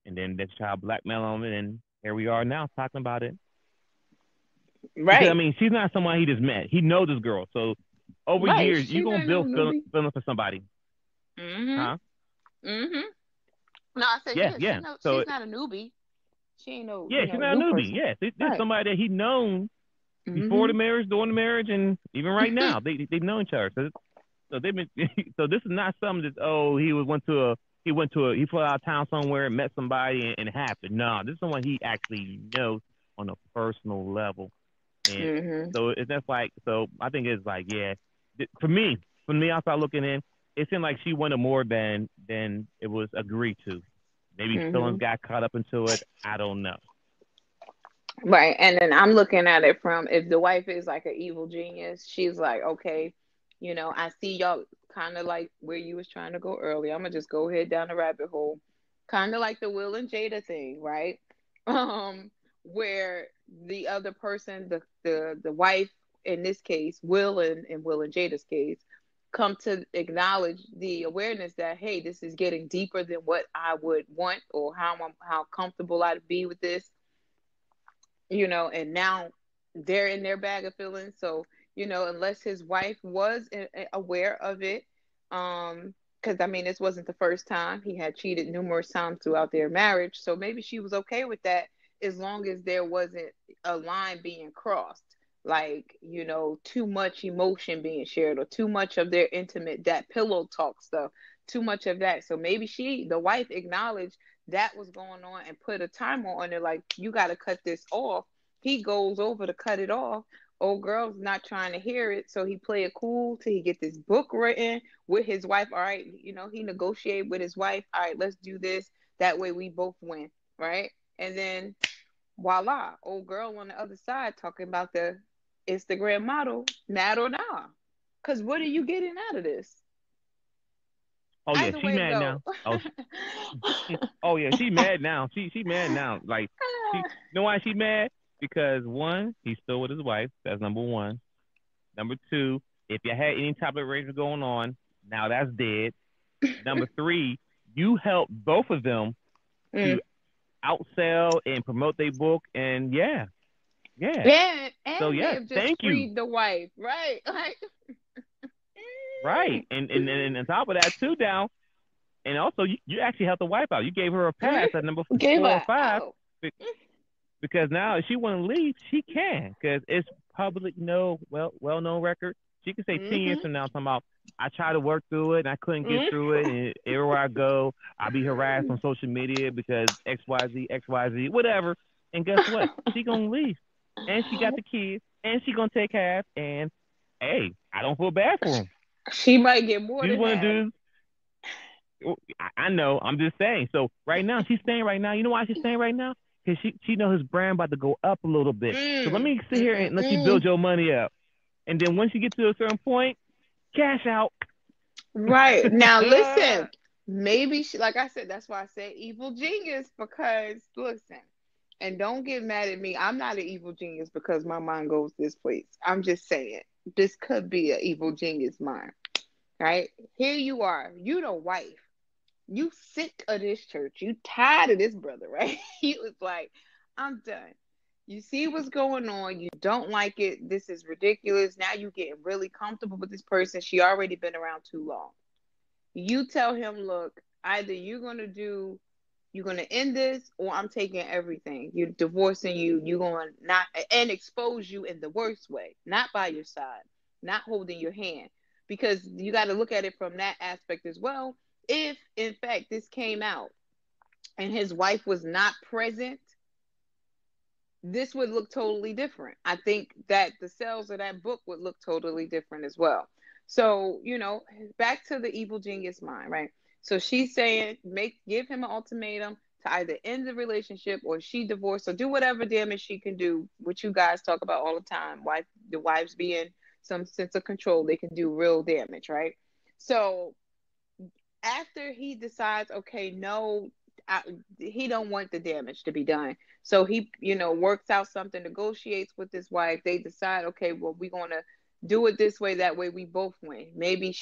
And then that's how blackmail him, and here we are now talking about it. Because I Right. mean, she's not someone he just met. He knows this girl, so over Right. years, you She gonna not no build newbie. feelings for somebody, Mhm. huh? Mhm. No, I said, Yeah, yeah, yeah. So she's not a newbie. She ain't no, yeah, she's not a new newbie. person. Yeah, this is Right. somebody that he known before the Mhm. marriage, during the marriage, and even right now. They've known each other. So they've been. So this is not something that he flew out of town somewhere and met somebody and it happened. No, this is someone he actually knows on a personal level. And Mhm. so it's just like, so I think it's like, yeah, for me, I start looking in. It seemed like she wanted more than it was agreed to. Maybe feelings Mhm. got caught up into it. I don't know. Right. And then I'm looking at it from, if the wife is like an evil genius, she's like, okay, I see y'all kind of like where you was trying to go earlier. I'm gonna just go ahead down the rabbit hole. Kind of like the Will and Jada thing, right? Where the other person, the wife in this case, Will and Jada's case, come to acknowledge the awareness that, hey, this is getting deeper than what I would want, or how comfortable I'd be with this, and now they're in their bag of feelings. So, unless his wife was aware of it, because I mean, this wasn't the first time. He had cheated numerous times throughout their marriage. So maybe she was okay with that, as long as there wasn't a line being crossed. Like, too much emotion being shared, or too much of their intimate, that pillow talk stuff, too much of that. So maybe the wife, acknowledged that was going on and put a timer on it, like, you got to cut this off. He goes over to cut it off. Old girl's not trying to hear it, so he play it cool till he get this book written with his wife. All right, he negotiate with his wife. All right, let's do this, that way we both win, right? And then voila, old girl on the other side talking about the Instagram model, mad or nah, because what are you getting out of this? Oh yeah, Either she way it mad go. now. Oh yeah, she mad now. She mad now. Like she, you know why she mad? Because one, he's still with his wife. That's number one. Number two, if you had any type of arrangement going on, now that's dead. Number three, you helped both of them Mm. to outsell and promote their book, and yeah, yeah. So And may yes, have just thank you. freed the wife, right? Like, Right, mm, and on top of that too, down, and also you actually helped the wife out. You gave her a mm, pass at number gave four or her five out. because now if she want to leave, she can because it's public, well known record. She can say 10 years Mm-hmm. from now, talking about I tried to work through it and I couldn't get Mm. through it, and everywhere I go, I be harassed on social media because XYZ, whatever. And guess what? She gonna leave, and she got the kids, and she gonna take half. And hey, I don't feel bad for him. She might get more She than want to half. do. I know. I'm just saying. So right now, she's staying right now. You know why she's staying right now? Because she know his brand about to go up a little bit. So let Mm, me sit mm, here mm, and let you build mm. your money up. And then once you get to a certain point, cash out. Right. Now, listen, maybe she, like I said, that's why I said evil genius, because listen, and don't get mad at me. I'm not an evil genius because my mind goes this place. I'm just saying this could be an evil genius mind, right? Here you are, you the wife. You sick of this church. You tired of this brother, right? He was like, I'm done. You see what's going on. You don't like it. This is ridiculous. Now you getting really comfortable with this person. She already been around too long. You tell him, look, either you're gonna end this, or I'm taking everything. You're divorcing you. You're going to not and expose you in the worst way, not by your side, not holding your hand, because you got to look at it from that aspect as well. If in fact this came out and his wife was not present, this would look totally different. I think that the sales of that book would look totally different as well. So, back to the evil genius mind, right? So she's saying, give him an ultimatum to either end the relationship, or she divorce, or do whatever damage she can do, which you guys talk about all the time. The wives being some sense of control, they can do real damage, right? So after he decides, okay, no, I, he don't want the damage to be done, so he works out something, negotiates with his wife. They decide, okay, well, we're going to do it this way, that way we both win. Maybe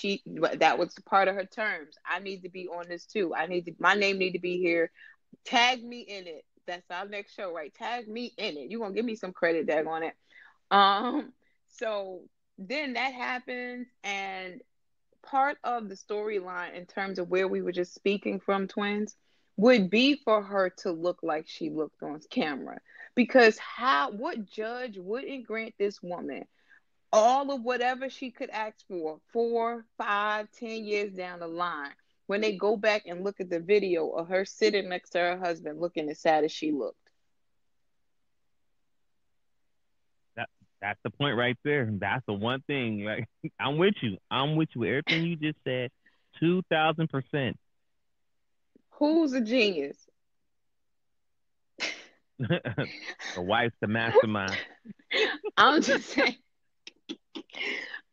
that was part of her terms. I need to be on this too. My name need to be here. Tag me in it. That's our next show, right? Tag me in it. You're gonna give me some credit, dag on it. So then that happens, and part of the storyline in terms of where we were just speaking from, twins, would be for her to look like she looked on camera. Because what judge wouldn't grant this woman all of whatever she could ask for 4, 5, 10 years down the line when they go back and look at the video of her sitting next to her husband looking as sad as she looked? That that's the point right there. That's the one thing. Like, I'm with you. I'm with you with everything you just said. 2,000%. Who's a genius? The wife's the mastermind. I'm just saying.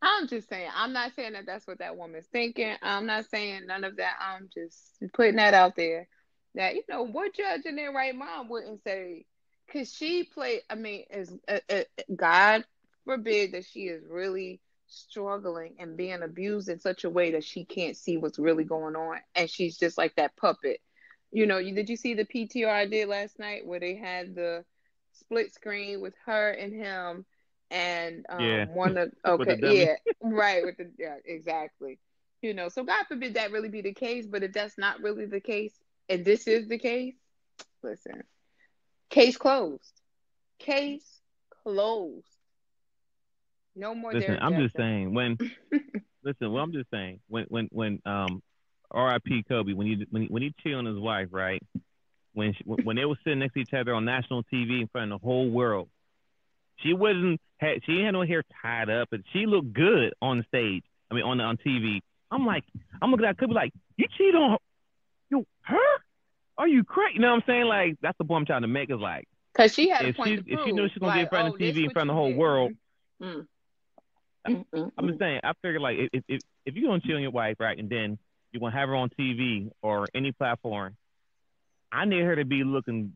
I'm just saying. I'm not saying that that's what that woman's thinking. I'm not saying none of that. I'm just putting that out there. That what judge in their right mind wouldn't say? Because she played. I mean, is God forbid that she is really struggling and being abused in such a way that she can't see what's really going on, and she's just like that puppet. Did you see the PTR I did last night where they had the split screen with her and him? And Yeah. one of With the okay, dummy. yeah, right, with the yeah, exactly. So God forbid that really be the case, but if that's not really the case, and this is the case, listen, case closed. Case closed. No more Listen, Derrick I'm just Jaxn. saying listen, well I'm just saying when R.I.P. Kobe, when he cheated on his wife, right? When they were sitting next to each other on national TV in front of the whole world, she had no hair tied up, and she looked good on the stage. I mean, on TV. I'm looking at Kobe like, you cheat on her? Are you crazy? You know what I'm saying? Like, that's the point I'm trying to make. Is like, Because she had a if point to she knows prove, she's gonna be in like, front of oh, the this TV in what front of you the whole did. world, Mm, mm, mm, I'm just mm. saying. I figure like if you're gonna cheat on your wife, right, and then you're gonna have her on TV or any platform, I need her to be looking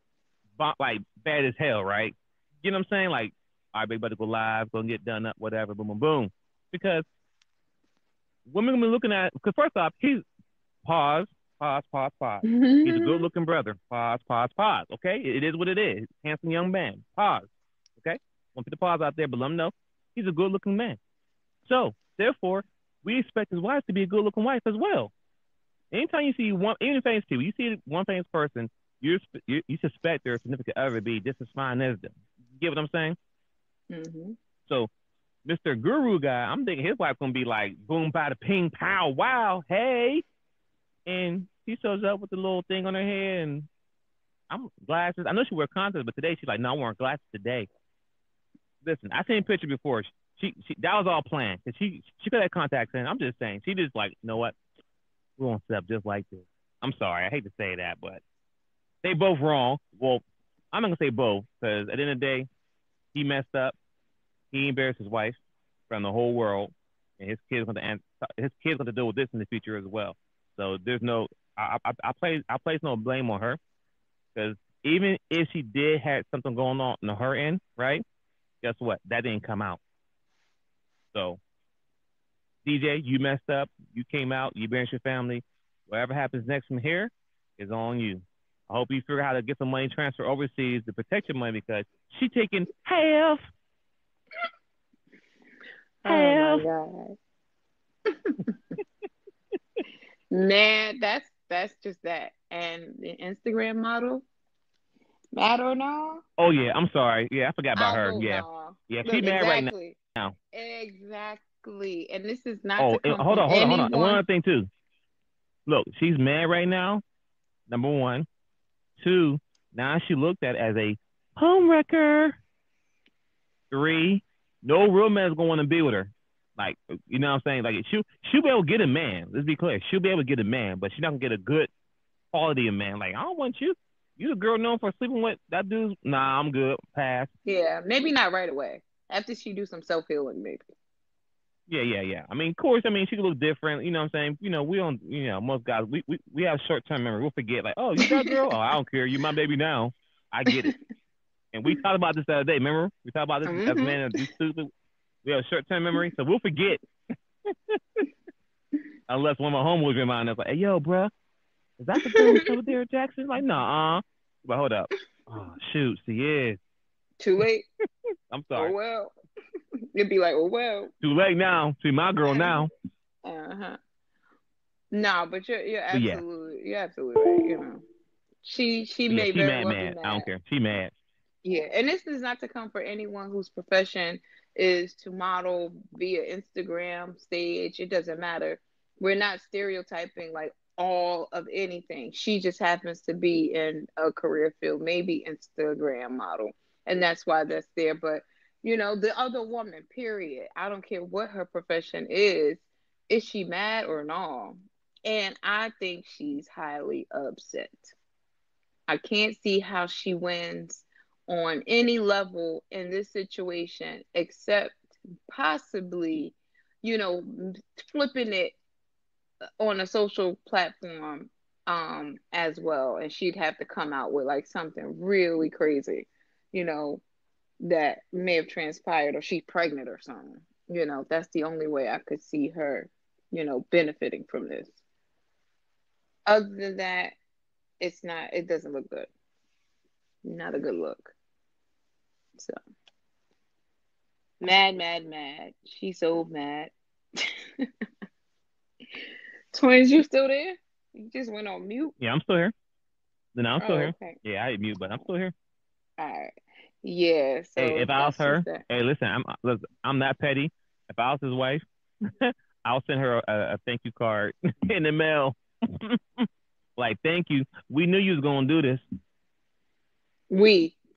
like bad as hell, right? You know what I'm saying? Like, all right, baby, better go live, go get done up, whatever, boom, boom, boom. Because women gonna be looking at, because first off, he's pause, pause, pause, pause. He's a good looking brother. Pause, pause, pause. Okay, it is what it is. Handsome young man. Pause. Okay, want to put the pause out there, but let him know he's a good looking man. So therefore, we expect his wife to be a good looking wife as well. Anytime you see one, even famous people, you see one famous person, you suspect their significant other to be just as fine as them. You get what I'm saying? Mm-hmm. So Mr. Guru guy, I'm thinking his wife gonna be like, boom, bada, ping, pow, wow, hey, and she shows up with the little thing on her head and I'm glasses. I know she wear contacts, but today she's like, no, I'm wearing glasses today. Listen, I seen a picture before. She that was all planned. Cause she could have contacts in. I'm just saying, she just like, you know what? We're gonna set up just like this. I'm sorry, I hate to say that, but they both wrong. Well, I'm not gonna say both, because at the end of the day, he messed up. He embarrassed his wife from the whole world, and his kids going to deal with this in the future as well. So there's no, I place no blame on her, because even if she did have something going on her end, right? Guess what? That didn't come out. So DJ, you messed up. You came out. You embarrassed your family. Whatever happens next from here is on you. I hope you figure out how to get some money transferred overseas to protect your money, because she taking half. Oh my Half. God. Man, that's just that. And the Instagram model, mad or no? Oh yeah, I'm sorry. Yeah, I forgot about I'll her. vote Yeah, no. yeah, she Look, mad right exactly. now. Exactly. And this is not Oh, to come hold from on, hold on, hold on. And one anyone. other thing too. Look, she's mad right now. Number one. Two. Now she looked at as a home wrecker. Three. No real man's going to want to be with her. Like, you know what I'm saying? Like, she'll be able to get a man. Let's be clear. She'll be able to get a man, but she's not gonna get a good quality of man. Like, I don't want you. You the girl known for sleeping with that dude. Nah, I'm good. Pass. Yeah, maybe not right away. After she do some self healing, maybe. Yeah, yeah, yeah. I mean, of course, I mean, she could look different. You know what I'm saying? We don't, most guys, we have short term memory. We'll forget, like, oh, you that girl? Oh, I don't care. You my baby now. I get it. And we talked about this the other day. Remember? We talked about this as Hmm. men and be stupid. We have short term memory, so we'll forget unless one of my homeboys remind us, like, hey, yo, bruh, is that the girl who slept with Derrick Jaxn? Like, nah. But hold up. Oh, shoot, she is. Too late. I'm Oh sorry. well. You'd be like, oh well. Too late now. See my girl now. Uh-huh. No, but But yeah, you're absolutely right. She but yeah, may she very mad, well be mad. I don't mad. care. She mad. Yeah, and this is not to come for anyone whose profession is to model via Instagram stage. It doesn't matter. We're not stereotyping like all of anything. She just happens to be in a career field, maybe Instagram model, and that's why that's there. But the other woman, period. I don't care what her profession is. Is she mad or no? And I think she's highly upset. I can't see how she wins on any level in this situation except possibly, you know, flipping it on a social platform as well. And she'd have to come out with like something really crazy, you know, that may have transpired or she's pregnant or something. That's the only way I could see her, benefiting from this. Other than that, it doesn't look good. Not a good look. So mad, mad, mad. She's so mad. Twins, you still there? You just went on mute. Yeah, I'm still here. Then I'm still Oh, here. okay. Yeah, I hit mute, but I'm still here. All right. Yeah, Hey, so if I was that's just her, that. hey, listen, I'm that petty. If I was his wife, I'll send her a thank you card in the mail. Like, thank you. We knew you was gonna do this.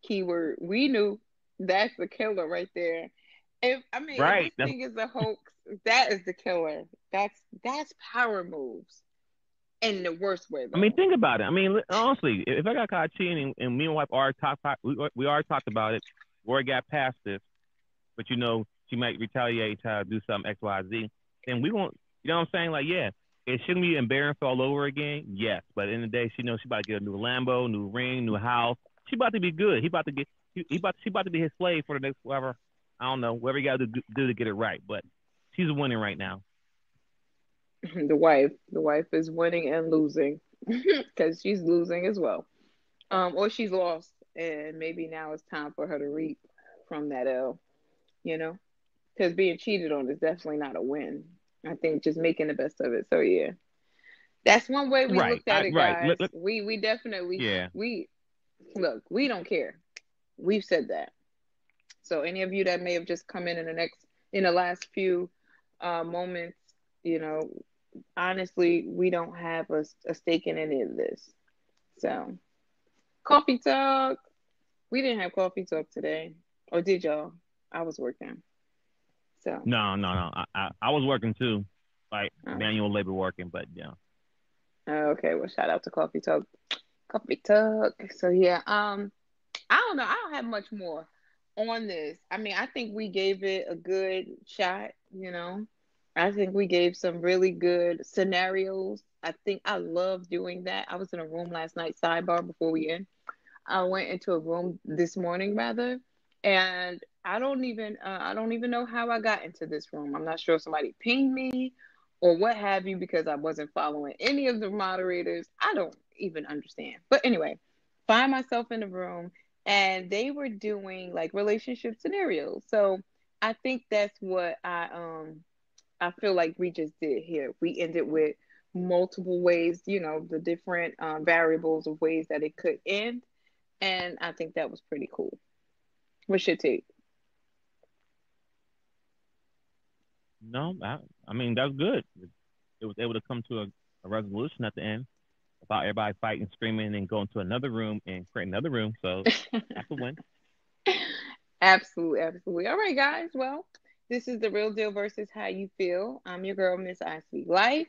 Keyword, we knew. That's the killer right there. If Right. this thing is a hoax, that is the killer. That's power moves in the worst way I mean, though. think about it. I mean, honestly, if I got caught cheating and me and my wife already we already talked about it. We already got past this, but she might retaliate, try to do something X, Y, Z. Then we won't. You know what I'm saying? Like, yeah, it shouldn't be embarrassed all over again. Yes, but at the end of the day, she knows she about to get a new Lambo, new ring, new house. She about to be good. She about to be his slave for the next whatever. I don't know whatever you got to do to get it right. But she's winning right now. The wife is winning and losing because she's losing as well. Or she's lost, and maybe now it's time for her to reap from that L. You know, because being cheated on is definitely not a win. I think just making the best of it. So yeah, that's one way we Right. looked at it, Right. guys. We definitely Yeah. we look. We don't care. We've said that. So any of you that may have just come in the last few moments, you know, honestly, we don't have a stake in any of this. So coffee talk. We didn't have coffee talk today, or did y'all? I was working. So No, no, no. I was working too, like oh, manual labor working, but yeah. okay. Well, shout out to coffee talk. Coffee talk. So yeah. I don't know. I don't have much more on this. I think we gave it a good shot. I think we gave some really good scenarios. I think I love doing that. I was in a room last night, sidebar before we end. I went into a room this morning rather, and I don't even know how I got into this room. I'm not sure if somebody pinged me or what have you because I wasn't following any of the moderators. I don't even understand. But anyway, find myself in the room and they were doing like relationship scenarios. So I think that's what I feel like we just did here. We ended with multiple ways, the different variables of ways that it could end, and I think that was pretty cool. What's your take? No, I mean that's good. It was able to come to a resolution at the end without everybody fighting, screaming, and going to another room and create another room. So that's a win. Absolutely, absolutely. All right, guys. Well, this is the real deal versus how you feel. I'm your girl, Miss I Speak Life,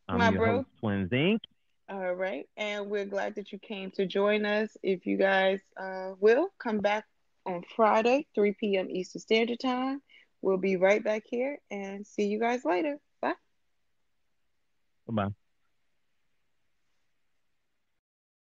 I'm my your bro. host, Twinsinc. All right, and we're glad that you came to join us. If you guys will come back on Friday, 3 p.m. Eastern Standard Time, we'll be right back here and see you guys later. Bye. Bye bye.